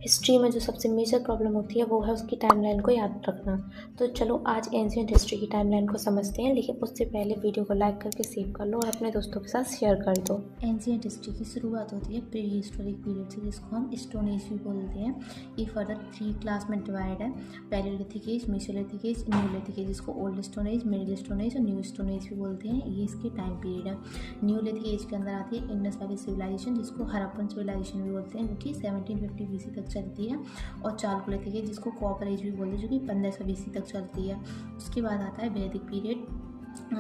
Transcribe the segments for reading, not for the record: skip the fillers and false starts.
History में जो सबसे मेजर प्रॉब्लम होती है वो है उसकी टाइमलाइन को याद रखना। तो चलो आज एंशिएंट हिस्ट्री की टाइमलाइन को समझते हैं, लेकिन उससे पहले वीडियो को लाइक करके सेव कर लो और अपने दोस्तों के साथ शेयर कर दो। एंशिएंट हिस्ट्री की शुरुआत होती है प्री हिस्टोरिक पीरियड से, जिसको हम स्टोन एज भी बोलते हैं। ये फर्दर 3 क्लास में डिवाइड है, palaeolithic age, mesolithic age, neolithic age, जिसको old stone age, middle stone age और न्यू स्टोन एज भी बोलते हैं। ये इसके टाइम पीरियड है। न्यूलिथिक एज के अंदर आती है इंडस वैली सिविलाइजेशन, जिसको हड़प्पन सिविलाइजेशन भी बोलते हैं, जो कि 1750 BC तक चलती है। और चालकोलिथिक एज, जिसको कॉपर एज भी बोलते हैं, जो कि 1500 BC तक चलती है। उसके बाद आता है वैदिक पीरियड,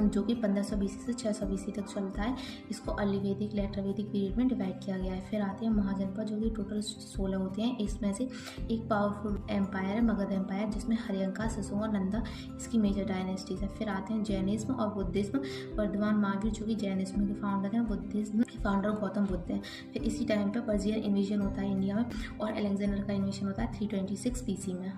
जो कि 1500 BC से 600 BC तक चलता है। इसको अर्ली वैदिक, लेटर वैदिक पीरियड में डिवाइड किया गया है। फिर आते हैं महाजनपद, जो कि टोटल 16 होते हैं। इसमें से एक पावरफुल एम्पायर है मगध एम्पायर, जिसमें हरियंका, शशों और नंदा इसकी मेजर डायनेस्टीज है। फिर आते हैं जैनिज्म और बुद्धिज्म। वर्धमान महावीर जो कि जैनिज्म के फाउंडर हैं, बुद्धिज्म के फाउंडर गौतम बुद्ध हैं। फिर इसी टाइम पर पर्शियन इन्वेजन होता है इंडिया में, और अलेक्जेंडर का इन्वेजन होता है 326 BC में।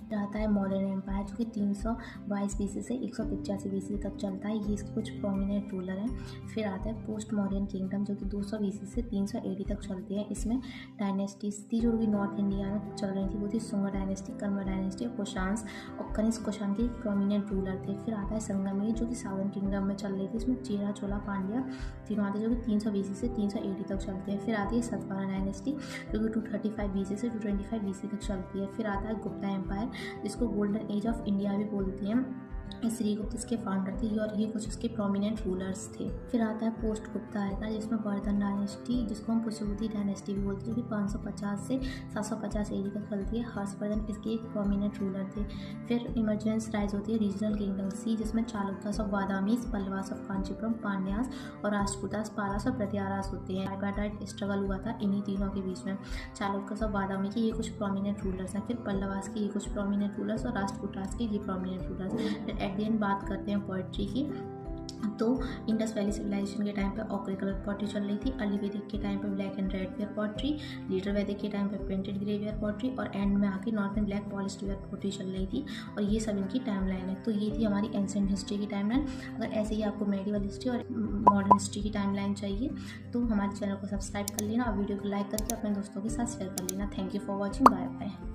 रहता है मॉडर्न एम्पायर, जो कि 322 BC से 185 BC तक चलता है। ये इसके कुछ प्रोमिनेंट रूलर हैं। फिर आता है पोस्ट मॉडर्न किंगडम, जो कि 200 BC से 300 AD तक चलती है। इसमें डायनेस्टीज थी जो कि नॉर्थ इंडिया में चल रही थी, वो थी सुंग डायनेस्टी, कन्वा डायनेस्टी और कुशांस, और कनिष्क कुषाण के प्रोमिनेंट रूलर थे। फिर आता है संगम एज, जो कि साउदर्न किंगडम में चल रही थी। इसमें चेरा, चोला, पांड्या तीनों आते हैं, जो कि 300 BC से 300 AD तक चलते हैं। फिर आती है सतवाहन डायनेस्टी, जो कि 235 BC से 225 BC तक चलती है। फिर आता है गुप्ता एम्पायर, जिसको गोल्डन एज ऑफ इंडिया भी बोलते हैं। श्रीगुप्त इसके फाउंडर थे, और ये कुछ इसके प्रोमिनेंट रूलर्स थे। फिर आता है पोस्ट गुप्ता आएगा, जिसमें वर्धन डायनेस्टी, जिसको हम पुष्यवती डायनेस्टी भी बोलते हैं, जो कि 550 से 750 AD तक चलती है। हर्षवर्धन इसके एक प्रोमिनेंट रूलर थे। फिर इमरजेंस राइज होती है रीजनल किंगडम सी, जिसमें चालुक्यास ऑफ बादामीस, पल्लवास ऑफ कांचीपुरम, पांड्यास और राष्ट्रकूटास, पालास और प्रत्यारास होते हैं। ट्राइपार्टाइट स्ट्रगल हुआ था इन्हीं तीनों के बीच में। चालुक्यास ऑफ बादामी के ये कुछ प्रोमिनेंट रूलर्स हैं। फिर पल्लवास के ये कुछ प्रोमिनेंट रूलर्स और राष्ट्रकूटास के ये prominent rulers. At the end बात करते हैं पोइट्री की, तो इंडस वैली सिविलाइजेशन के टाइम पे ऑक्रे कलर पॉटरी चल रही थी। अर्ली वैदिक के टाइम पे black and red ware pottery, later Vedic के टाइम पे पेंटेड ग्रे वेयर पॉटरी, और एंड में आके north and black polished ware pottery चल रही थी। और ये सब इनकी टाइमलाइन है। तो ये थी हमारी एंशिएंट हिस्ट्री की टाइमलाइन। अगर ऐसे ही आपको मेडिवल हिस्ट्री और मॉडर्न हिस्ट्री की टाइमलाइन चाहिए तो हमारे चैनल को सब्सक्राइब कर लेना और वीडियो को लाइक करके अपने दोस्तों के साथ शेयर कर लेना। Thank you for watching, bye bye.